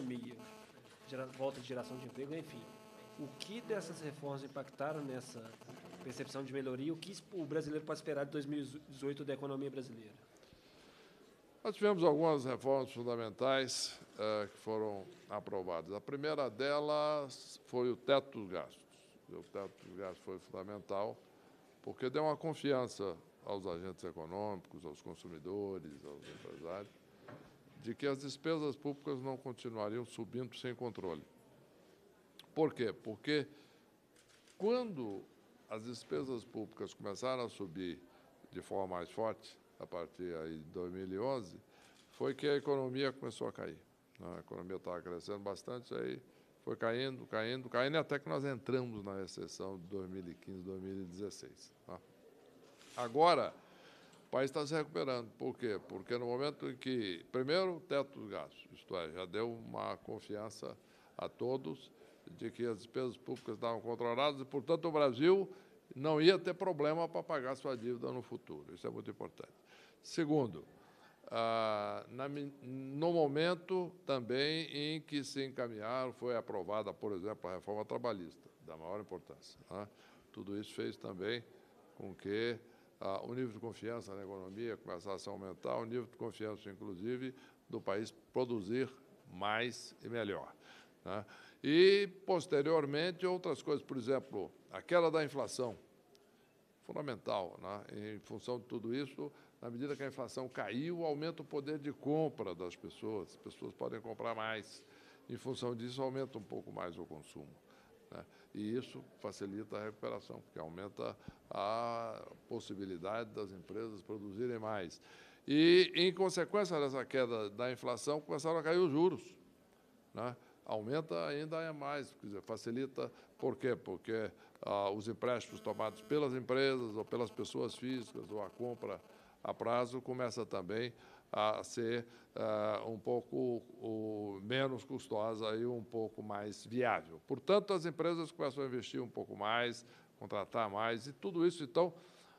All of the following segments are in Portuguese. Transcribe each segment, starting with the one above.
economia, volta de geração de emprego, enfim. O que dessas reformas impactaram nessa percepção de melhoria? O que o brasileiro pode esperar de 2018 da economia brasileira? Nós tivemos algumas reformas fundamentais que foram aprovadas. A primeira delas foi o teto dos gastos. O teto dos gastos foi fundamental, porque deu uma confiança aos agentes econômicos, aos consumidores, aos empresários, de que as despesas públicas não continuariam subindo sem controle. Por quê? Porque quando as despesas públicas começaram a subir de forma mais forte, a partir aí de 2011, foi que a economia começou a cair. A economia estava crescendo bastante, aí foi caindo, até que nós entramos na recessão de 2015, 2016. Agora, o país está se recuperando. Por quê? Porque no momento em que, primeiro, o teto dos gastos, isto é, já deu uma confiança a todos de que as despesas públicas estavam controladas e, portanto, o Brasil não ia ter problema para pagar sua dívida no futuro. Isso é muito importante. Segundo, no momento também em que se encaminharam, foi aprovada, por exemplo, a reforma trabalhista, da maior importância. Tudo isso fez também com que o nível de confiança na economia começasse a aumentar, o nível de confiança, inclusive, do país produzir mais e melhor. E, posteriormente, outras coisas, por exemplo, a queda da inflação, fundamental. Em função de tudo isso, na medida que a inflação caiu, aumenta o poder de compra das pessoas, as pessoas podem comprar mais. Em função disso, aumenta um pouco mais o consumo. E isso facilita a recuperação, porque aumenta a possibilidade das empresas produzirem mais. E, em consequência dessa queda da inflação, começaram a cair os juros. Aumenta ainda mais, quer dizer, facilita. Por quê? Porque os empréstimos tomados pelas empresas ou pelas pessoas físicas ou a compra a prazo começa também a ser um pouco menos custosa e um pouco mais viável. Portanto, as empresas começam a investir um pouco mais, contratar mais, e tudo isso, então,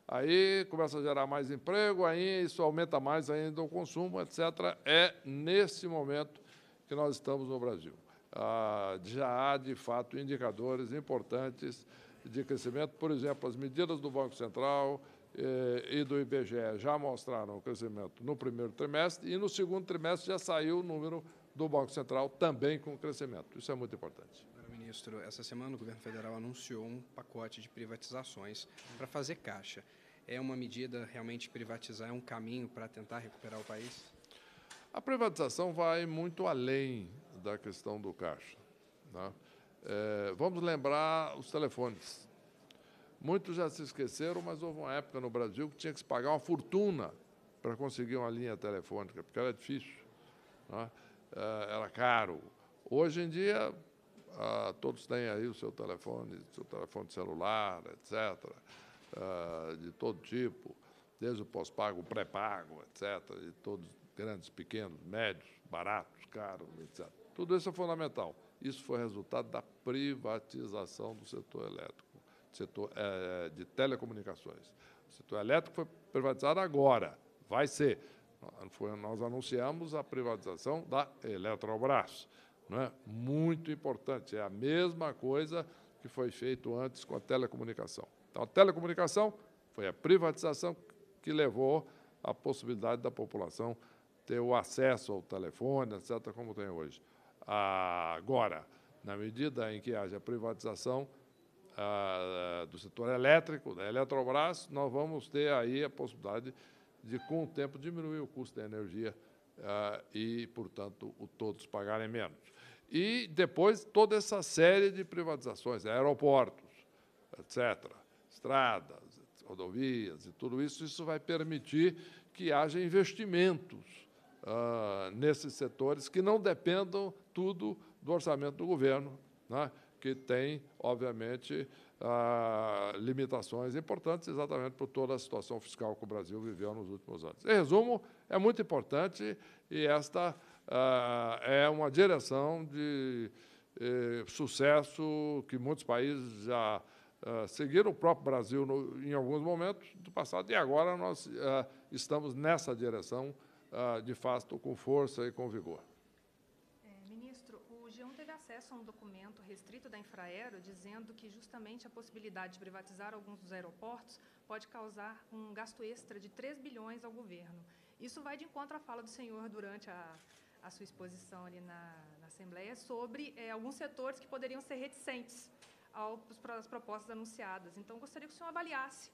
aí começa a gerar mais emprego, aí isso aumenta mais ainda o consumo, etc. É nesse momento que nós estamos no Brasil. Já há, de fato, indicadores importantes de crescimento. Por exemplo, as medidas do Banco Central e do IBGE já mostraram o crescimento no primeiro trimestre e no segundo trimestre já saiu o número do Banco Central também com crescimento. Isso é muito importante. Ministro, essa semana o governo federal anunciou um pacote de privatizações para fazer caixa. É uma medida realmente privatizar, é um caminho para tentar recuperar o país? A privatização vai muito além da questão do caixa. Vamos lembrar os telefones. Muitos já se esqueceram, mas houve uma época no Brasil que tinha que se pagar uma fortuna para conseguir uma linha telefônica, porque era difícil, era caro. Hoje em dia, todos têm aí o seu telefone celular, etc., de todo tipo, desde o pós-pago, o pré-pago, etc., de todos, grandes, pequenos, médios, baratos, caros, etc. Tudo isso é fundamental. Isso foi resultado da privatização do setor elétrico, setor de telecomunicações. O setor elétrico foi privatizado agora, vai ser. Nós anunciamos a privatização da Eletrobras. Muito importante, é a mesma coisa que foi feito antes com a telecomunicação. Então, a telecomunicação foi a privatização que levou à possibilidade da população ter o acesso ao telefone, etc., como tem hoje. Agora, na medida em que haja privatização do setor elétrico, da Eletrobras, nós vamos ter aí a possibilidade de, com o tempo, diminuir o custo da energia e, portanto, todos pagarem menos. E depois toda essa série de privatizações, aeroportos, etc., estradas, rodovias e tudo isso, isso vai permitir que haja investimentos nesses setores que não dependam tudo do orçamento do governo, que tem, obviamente, limitações importantes exatamente por toda a situação fiscal que o Brasil viveu nos últimos anos. Em resumo, é muito importante e esta é uma direção de sucesso que muitos países já seguiram, o próprio Brasil em alguns momentos do passado, e agora nós estamos nessa direção, de fato, com força e com vigor. Ministro, acesso a um documento restrito da Infraero dizendo que justamente a possibilidade de privatizar alguns dos aeroportos pode causar um gasto extra de 3 bilhões ao governo. Isso vai de encontro à fala do senhor durante a sua exposição ali na Assembleia sobre alguns setores que poderiam ser reticentes às propostas anunciadas. Então, gostaria que o senhor avaliasse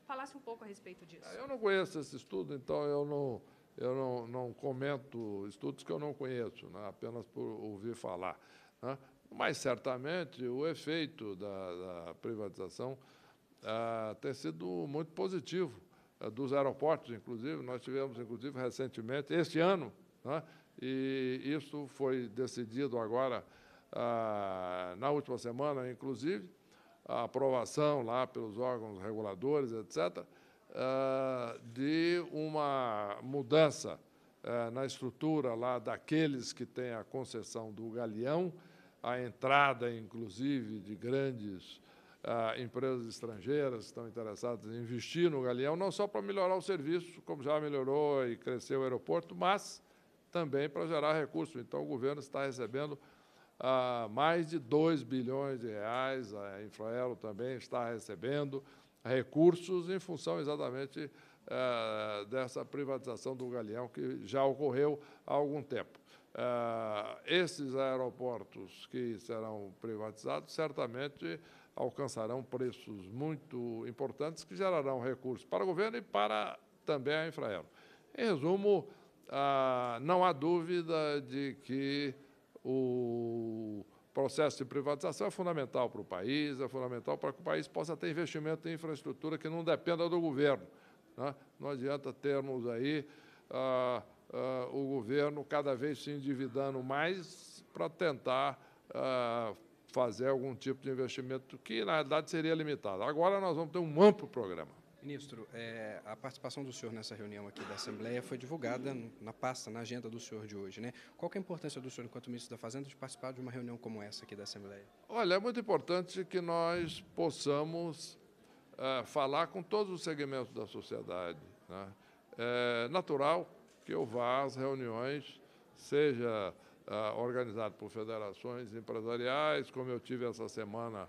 falasse um pouco a respeito disso. Eu não conheço esse estudo, então eu não comento estudos que eu não conheço, né, apenas por ouvir falar, né? Mas, certamente, o efeito da privatização tem sido muito positivo, dos aeroportos, inclusive. Nós tivemos, inclusive, recentemente, este ano, né, e isso foi decidido agora, na última semana, inclusive, a aprovação lá pelos órgãos reguladores, etc., de uma mudança na estrutura lá daqueles que têm a concessão do Galeão, a entrada, inclusive, de grandes empresas estrangeiras que estão interessadas em investir no Galeão, não só para melhorar o serviço, como já melhorou e cresceu o aeroporto, mas também para gerar recursos. Então, o governo está recebendo mais de 2 bilhões de reais, a Infraero também está recebendo recursos em função exatamente dessa privatização do Galeão, que já ocorreu há algum tempo. Esses aeroportos que serão privatizados certamente alcançarão preços muito importantes que gerarão recursos para o governo e para também a Infraero. Em resumo, não há dúvida de que o processo de privatização é fundamental para o país, é fundamental para que o país possa ter investimento em infraestrutura que não dependa do governo, né? Não adianta termos aí o governo cada vez se endividando mais para tentar fazer algum tipo de investimento que, na verdade, seria limitado. Agora nós vamos ter um amplo programa. Ministro, a participação do senhor nessa reunião aqui da Assembleia foi divulgada na pasta, na agenda do senhor de hoje, né? Qual que é a importância do senhor, enquanto ministro da Fazenda, de participar de uma reunião como essa aqui da Assembleia? Olha, é muito importante que nós possamos falar com todos os segmentos da sociedade, né? É natural que eu vá às reuniões, seja organizado por federações empresariais, como eu tive essa semana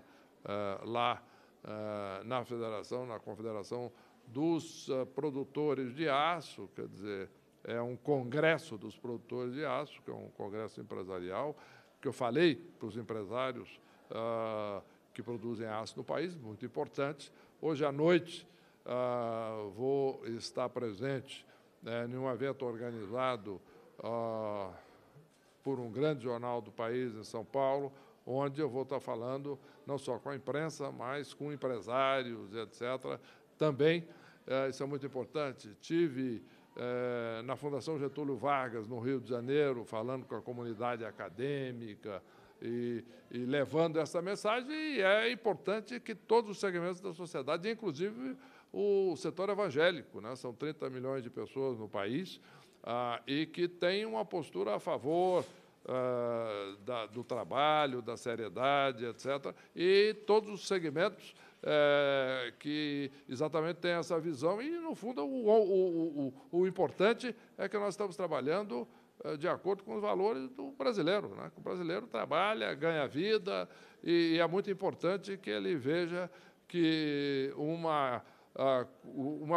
lá na federação, na Confederação dos Produtores de Aço, quer dizer, é um congresso dos produtores de aço, que é um congresso empresarial, que eu falei para os empresários que produzem aço no país, muito importante. Hoje à noite vou estar presente em um evento organizado por um grande jornal do país, em São Paulo, onde eu vou estar falando não só com a imprensa, mas com empresários, etc. Também, isso é muito importante, tive na Fundação Getúlio Vargas, no Rio de Janeiro, falando com a comunidade acadêmica e levando essa mensagem, e é importante que todos os segmentos da sociedade, inclusive o setor evangélico, né? São 30 milhões de pessoas no país, e que tem uma postura a favor do trabalho, da seriedade, etc., e todos os segmentos que exatamente têm essa visão. E, no fundo, o importante é que nós estamos trabalhando de acordo com os valores do brasileiro, né? O brasileiro trabalha, ganha vida, e é muito importante que ele veja que uma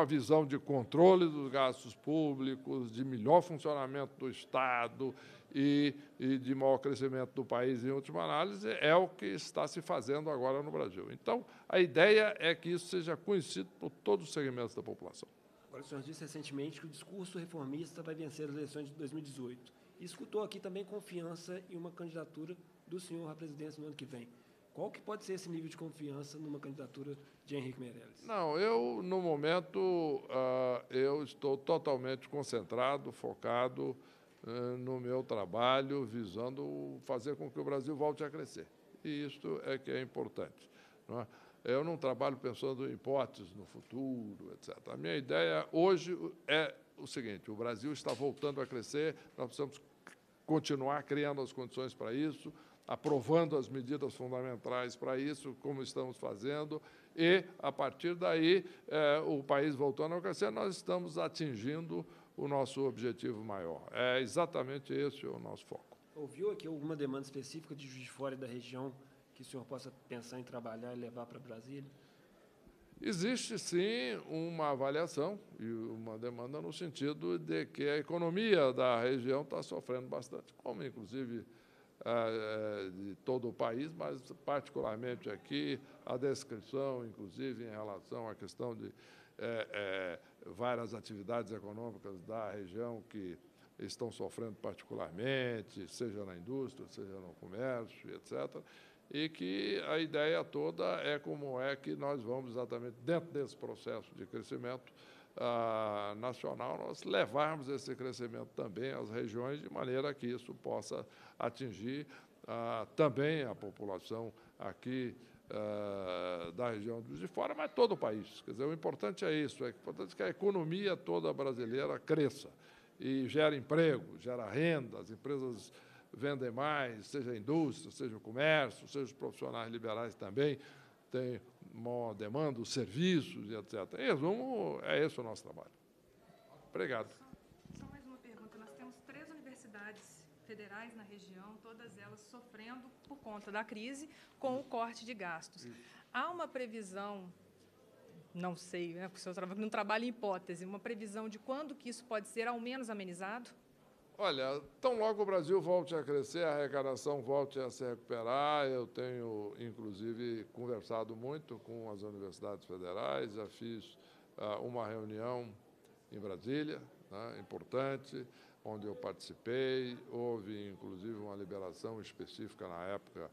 visão de controle dos gastos públicos, de melhor funcionamento do Estado e de maior crescimento do país, em última análise, é o que está se fazendo agora no Brasil. Então, a ideia é que isso seja conhecido por todos os segmentos da população. Agora, o senhor disse recentemente que o discurso reformista vai vencer as eleições de 2018. E escutou aqui também confiança em uma candidatura do senhor à presidência no ano que vem. Qual que pode ser esse nível de confiança numa candidatura de Henrique Meirelles? Não, eu, no momento, eu estou totalmente concentrado, focado no meu trabalho, visando fazer com que o Brasil volte a crescer. E isso é que é importante, não é? Eu não trabalho pensando em hipóteses no futuro, etc. A minha ideia hoje é o seguinte: o Brasil está voltando a crescer, nós precisamos continuar criando as condições para isso, aprovando as medidas fundamentais para isso, como estamos fazendo, e, a partir daí, o país voltando a crescer, nós estamos atingindo o nosso objetivo maior. É exatamente esse o nosso foco. ouviu aqui alguma demanda específica de Juiz de Fora e da região que o senhor possa pensar em trabalhar e levar para Brasília? Existe, sim, uma avaliação e uma demanda no sentido de que a economia da região está sofrendo bastante, como, inclusive, de todo o país, mas, particularmente aqui, a descrição, inclusive, em relação à questão de várias atividades econômicas da região que estão sofrendo particularmente, seja na indústria, seja no comércio, etc., e que a ideia toda é como é que nós vamos, exatamente dentro desse processo de crescimento nacional, nós levarmos esse crescimento também às regiões, de maneira que isso possa atingir também a população aqui da região de fora, mas todo o país. Quer dizer, o importante é isso, é importante que a economia toda brasileira cresça e gere emprego, gera renda, as empresas vendem mais, seja a indústria, seja o comércio, seja os profissionais liberais também, têm maior demanda, os serviços, e etc. Em resumo, é esse o nosso trabalho. Obrigado. Só mais uma pergunta. Nós temos 3 universidades federais na região, todas elas sofrendo por conta da crise com o corte de gastos. Há uma previsão, não sei, né, porque o senhor não trabalha em hipótese, uma previsão de quando que isso pode ser ao menos amenizado? Olha, tão logo o Brasil volte a crescer, a arrecadação volte a se recuperar, eu tenho, inclusive, conversado muito com as universidades federais, já fiz uma reunião em Brasília, né, importante, onde eu participei, houve, inclusive, uma liberação específica na época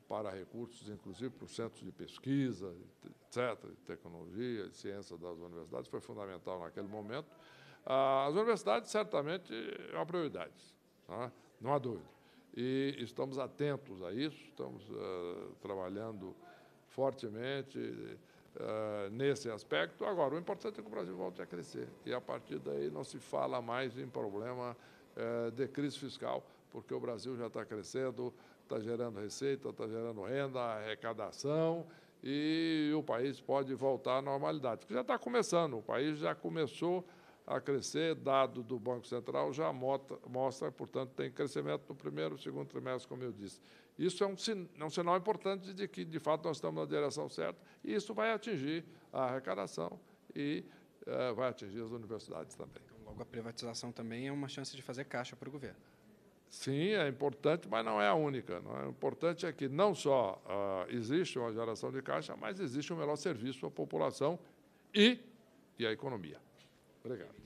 para recursos, inclusive para os centros de pesquisa, etc., de tecnologia, de ciência das universidades, foi fundamental naquele momento. As universidades, certamente, é uma prioridade, tá? Não há dúvida. E estamos atentos a isso, estamos trabalhando fortemente nesse aspecto. Agora, o importante é que o Brasil volte a crescer. E, a partir daí, não se fala mais em problema de crise fiscal, porque o Brasil já está crescendo, está gerando receita, está gerando renda, arrecadação, e o país pode voltar à normalidade, que já está começando. O país já começou a crescer, dado do Banco Central já mostra, portanto, tem crescimento no primeiro e segundo trimestre, como eu disse. Isso é um sinal importante de que, de fato, nós estamos na direção certa, e isso vai atingir a arrecadação e vai atingir as universidades também. Então, logo, a privatização também é uma chance de fazer caixa para o governo. Sim, é importante, mas não é a única. Não é? O importante é que não só existe uma geração de caixa, mas existe um melhor serviço à população e à economia. Obrigado.